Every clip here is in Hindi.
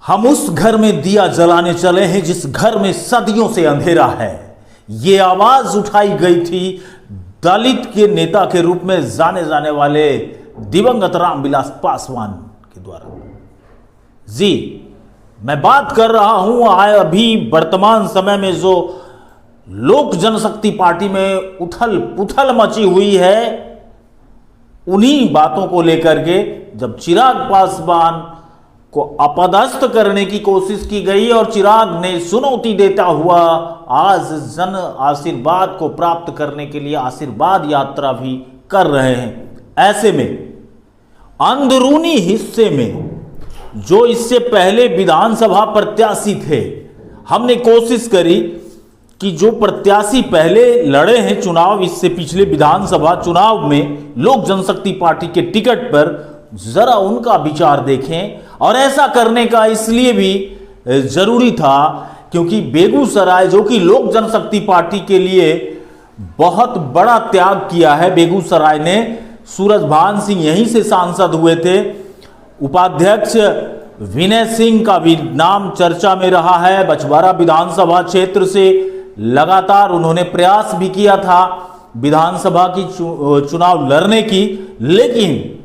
हम उस घर में दिया जलाने चले हैं जिस घर में सदियों से अंधेरा है। ये आवाज उठाई गई थी दलित के नेता के रूप में जाने जाने वाले दिवंगत रामविलास पासवान के द्वारा। जी, मैं बात कर रहा हूं अभी वर्तमान समय में जो लोक जनशक्ति पार्टी में उथल पुथल मची हुई है, उन्हीं बातों को लेकर के जब चिराग पासवान को अपदस्थ करने की कोशिश की गई और चिराग ने चुनौती देता हुआ आज जन आशीर्वाद को प्राप्त करने के लिए आशीर्वाद यात्रा भी कर रहे हैं। ऐसे में अंदरूनी हिस्से में जो इससे पहले विधानसभा प्रत्याशी थे, हमने कोशिश करी कि जो प्रत्याशी पहले लड़े हैं चुनाव, इससे पिछले विधानसभा चुनाव में लोक जनशक्ति पार्टी के टिकट पर, जरा उनका विचार देखें। और ऐसा करने का इसलिए भी जरूरी था क्योंकि बेगूसराय, जो कि लोक जनशक्ति पार्टी के लिए बहुत बड़ा त्याग किया है, बेगूसराय ने, सूरजभान सिंह यहीं से सांसद हुए थे। उपाध्यक्ष विनय सिंह का भी नाम चर्चा में रहा है। बछवाड़ा विधानसभा क्षेत्र से लगातार उन्होंने प्रयास भी किया था विधानसभा की चुनाव लड़ने की, लेकिन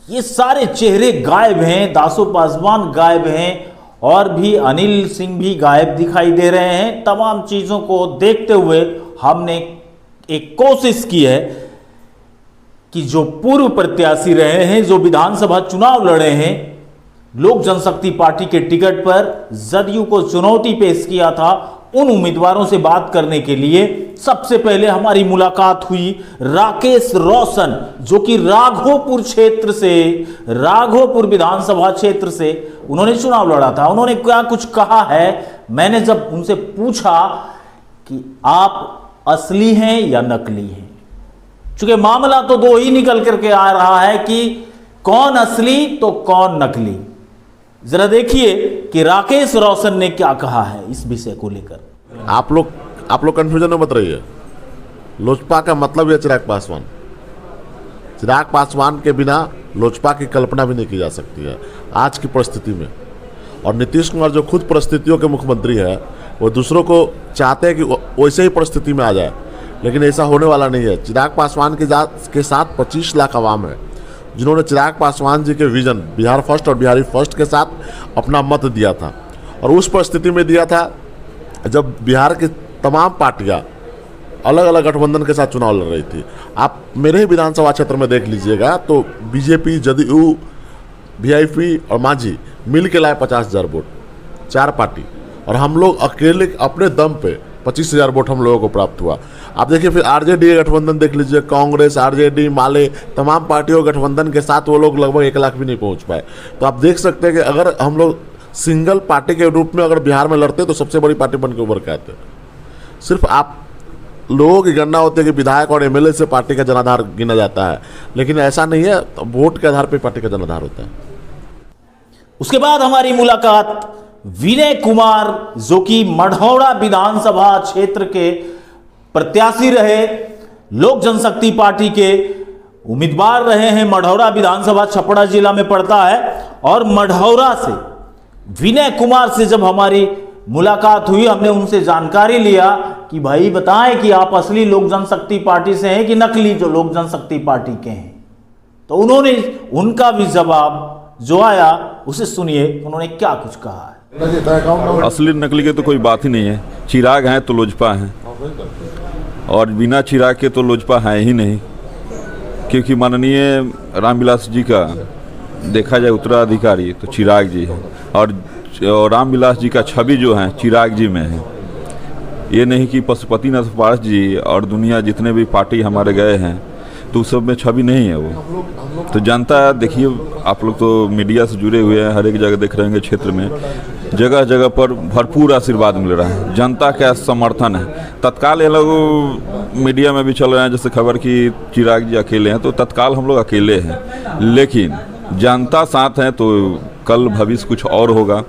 ये सारे चेहरे गायब हैं। दासो पासवान गायब हैं और भी अनिल सिंह भी गायब दिखाई दे रहे हैं। तमाम चीजों को देखते हुए हमने एक कोशिश की है कि जो पूर्व प्रत्याशी रहे हैं, जो विधानसभा चुनाव लड़े हैं, लोक जनशक्ति पार्टी के टिकट पर जदयू को चुनौती पेश किया था, उन उम्मीदवारों से बात करने के लिए सबसे पहले हमारी मुलाकात हुई राकेश रोशन, जो कि राघोपुर क्षेत्र से, राघोपुर विधानसभा क्षेत्र से उन्होंने चुनाव लड़ा था। उन्होंने क्या कुछ कहा है, मैंने जब उनसे पूछा कि आप असली हैं या नकली हैं, चूंकि मामला तो दो ही निकल करके आ रहा है कि कौन असली तो कौन नकली। जरा देखिए कि राकेश रोशन ने क्या कहा है इस विषय को लेकर। आप लोग कंफ्यूजन में मत रहिए। लोजपा का मतलब है चिराग पासवान। चिराग पासवान के बिना लोजपा की कल्पना भी नहीं की जा सकती है आज की परिस्थिति में। और नीतीश कुमार जो खुद परिस्थितियों के मुख्यमंत्री है, वो दूसरों को चाहते हैं कि वैसे ही परिस्थिति में आ जाए, लेकिन ऐसा होने वाला नहीं है। चिराग पासवान के साथ 25 लाख आवाम है जिन्होंने चिराग पासवान जी के विजन बिहार फर्स्ट और बिहारी फर्स्ट के साथ अपना मत दिया था। और उस परिस्थिति में दिया था जब बिहार की तमाम पार्टियां अलग अलग गठबंधन के साथ चुनाव लड़ रही थी। आप मेरे ही विधानसभा क्षेत्र में देख लीजिएगा तो बीजेपी, जदयू, वीआईपी और मांझी मिल के लाए 50,000 वोट, 4 पार्टी, और हम लोग अकेले अपने दम पे 25,000 वोट हम लोगों को प्राप्त हुआ। आप देखिए फिर आरजेडी गठबंधन देख लीजिए, कांग्रेस, आरजेडी, माले, तमाम पार्टियों गठबंधन के साथ वो लोग लगभग 1 लाख भी नहीं पहुंच पाए। तो आप देख सकते हैं कि अगर हम लोग सिंगल पार्टी के रूप में अगर बिहार में लड़ते तो सबसे बड़ी पार्टी बन के उभर के आते। सिर्फ आप लोगों की गणना होती है कि विधायक और एमएलए से पार्टी का जनाधार गिना जाता है, लेकिन ऐसा नहीं है। वोट के आधार पर पार्टी का जनाधार होता है। उसके बाद हमारी मुलाकात विनय कुमार, जो कि मढ़ौरा विधानसभा क्षेत्र के प्रत्याशी रहे, लोक जनशक्ति पार्टी के उम्मीदवार रहे हैं। मढ़ौरा विधानसभा छपरा जिला में पड़ता है। और मढ़ौरा से विनय कुमार से जब हमारी मुलाकात हुई, हमने उनसे जानकारी लिया कि भाई बताएं कि आप असली लोक जनशक्ति पार्टी से हैं कि नकली जो लोक जनशक्ति पार्टी के हैं। तो उन्होंने, उनका भी जवाब जो आया उसे सुनिए, उन्होंने क्या कुछ कहा है। असली नकली के तो कोई बात ही नहीं है। चिराग हैं तो लोजपा हैं, और बिना चिराग के तो लोजपा है ही नहीं, क्योंकि माननीय रामविलास जी का देखा जाए उत्तराधिकारी तो चिराग जी है, और रामविलास जी का छवि जो है चिराग जी में है। ये नहीं कि पशुपतिनाथ पारस जी और दुनिया जितने भी पार्टी हमारे गए हैं तो उस सब में छवि नहीं है वो। तो जनता, देखिए आप लोग तो मीडिया से जुड़े हुए हैं, हर एक जगह देख रहे हैं, क्षेत्र में जगह जगह पर भरपूर आशीर्वाद मिल रहा है, जनता का समर्थन है। तत्काल ये लोग मीडिया में भी चल रहे हैं जैसे खबर कि चिराग जी अकेले हैं, तो तत्काल हम लोग अकेले हैं, लेकिन जनता साथ है तो कल भविष्य कुछ और होगा।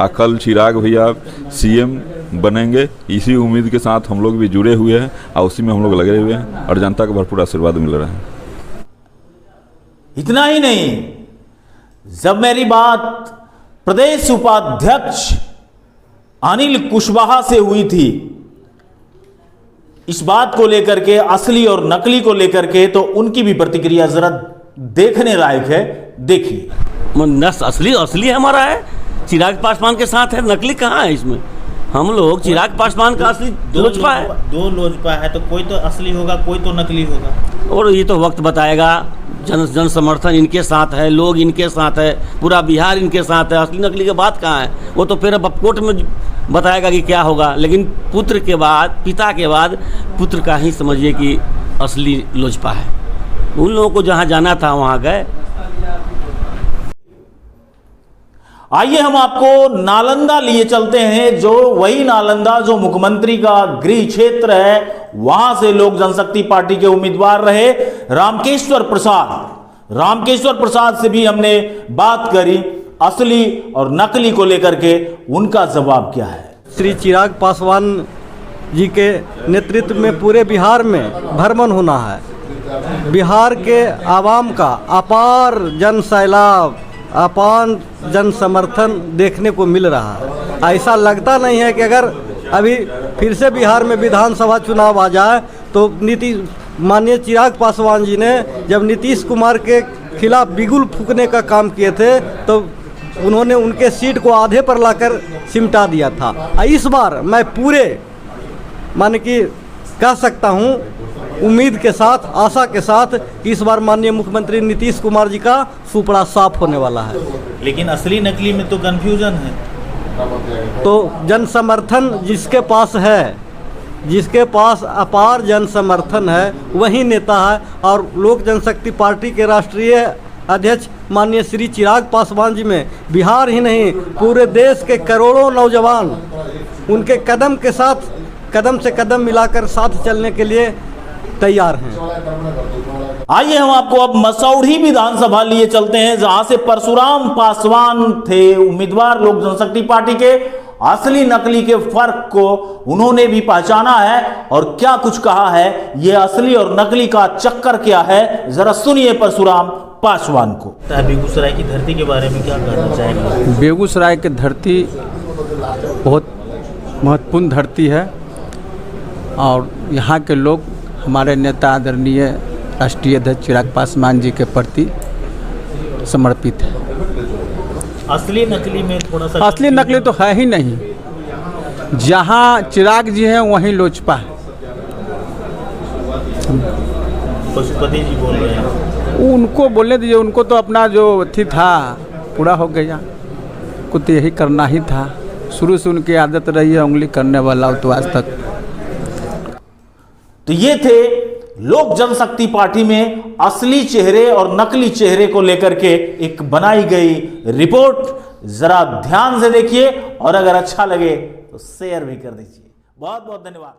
कल चिराग भैया सीएम बनेंगे, इसी उम्मीद के साथ हम लोग भी जुड़े हुए हैं और उसी में हम लोग लगे हुए हैं, और जनता का भरपूर आशीर्वाद मिल रहा है। इतना ही नहीं, जब मेरी बात प्रदेश उपाध्यक्ष अनिल कुशवाहा से हुई थी, इस बात को लेकर के, असली और नकली को लेकर के, तो उनकी भी प्रतिक्रिया जरा देखने लायक है। देखिए, नस असली हमारा है, चिराग पासवान के साथ है, नकली कहाँ है इसमें? हम लोग चिराग पासवान का असली लोजपा है। दो लोजपा है तो कोई तो असली होगा, कोई तो नकली होगा, और ये तो वक्त बताएगा। जन समर्थन इनके साथ है, लोग इनके साथ है, पूरा बिहार इनके साथ है, असली नकली की बात कहाँ है? वो तो फिर अब कोर्ट में बताएगा कि क्या होगा। लेकिन पुत्र के बाद, पिता के बाद पुत्र का ही समझिए कि असली लोजपा है। उन लोगों को जहाँ जाना था वहाँ गए। आइए हम आपको नालंदा लिए चलते हैं, जो वही नालंदा जो मुख्यमंत्री का गृह क्षेत्र है। वहां से लोक जनशक्ति पार्टी के उम्मीदवार रहे रामकेश्वर प्रसाद। रामकेश्वर प्रसाद से भी हमने बात करी, असली और नकली को लेकर के उनका जवाब क्या है। श्री चिराग पासवान जी के नेतृत्व में पूरे बिहार में भ्रमण होना है। बिहार के आवाम का अपार जन सैलाब, अपार जन समर्थन देखने को मिल रहा है। ऐसा लगता नहीं है कि अगर अभी फिर से बिहार में विधानसभा चुनाव आ जाए तो माननीय चिराग पासवान जी ने जब नीतीश कुमार के खिलाफ बिगुल फूकने का काम किए थे तो उन्होंने उनके सीट को आधे पर लाकर सिमटा दिया था। इस बार मैं पूरे माने कि कह सकता हूँ उम्मीद के साथ, आशा के साथ कि इस बार माननीय मुख्यमंत्री नीतीश कुमार जी का सुपड़ा साफ होने वाला है। लेकिन असली नकली में तो कंफ्यूजन है। तो जन समर्थन जिसके पास है, जिसके पास अपार जन समर्थन है, वही नेता है। और लोक जनशक्ति पार्टी के राष्ट्रीय अध्यक्ष माननीय श्री चिराग पासवान जी में बिहार ही नहीं पूरे देश के करोड़ों नौजवान उनके कदम के साथ, कदम से कदम मिलाकर साथ चलने के लिए तैयार हैं। आइए हम आपको अब मसौढ़ी विधानसभा लिए चलते हैं, जहां से परशुराम पासवान थे उम्मीदवार लोक जनशक्ति पार्टी के। असली नकली के फर्क को उन्होंने भी पहचाना है और क्या कुछ कहा है। यह असली और नकली का चक्कर क्या है, जरा सुनिए परशुराम पासवान को। बेगूसराय की धरती के बारे में क्या कहना चाहेंगे? बेगूसराय की धरती बहुत महत्वपूर्ण धरती है और यहाँ के लोग हमारे नेता आदरणीय राष्ट्रीय अध्यक्ष चिराग पासवान जी के प्रति समर्पित है। असली नकली में थोड़ा सा, असली नकली तो है ही नहीं। जहाँ चिराग जी हैं वहीं लोजपा है। पशुपति जी बोल रहे हैं, उनको बोलने दीजिए, उनको तो अपना जो थी था पूरा हो गया, उनको तो यही करना ही था। शुरू से उनकी आदत रही है उंगली करने वाला, तो आज तक। तो ये थे लोक जनशक्ति पार्टी में असली चेहरे और नकली चेहरे को लेकर के एक बनाई गई रिपोर्ट। जरा ध्यान से देखिए और अगर अच्छा लगे तो शेयर भी कर दीजिए। बहुत बहुत धन्यवाद।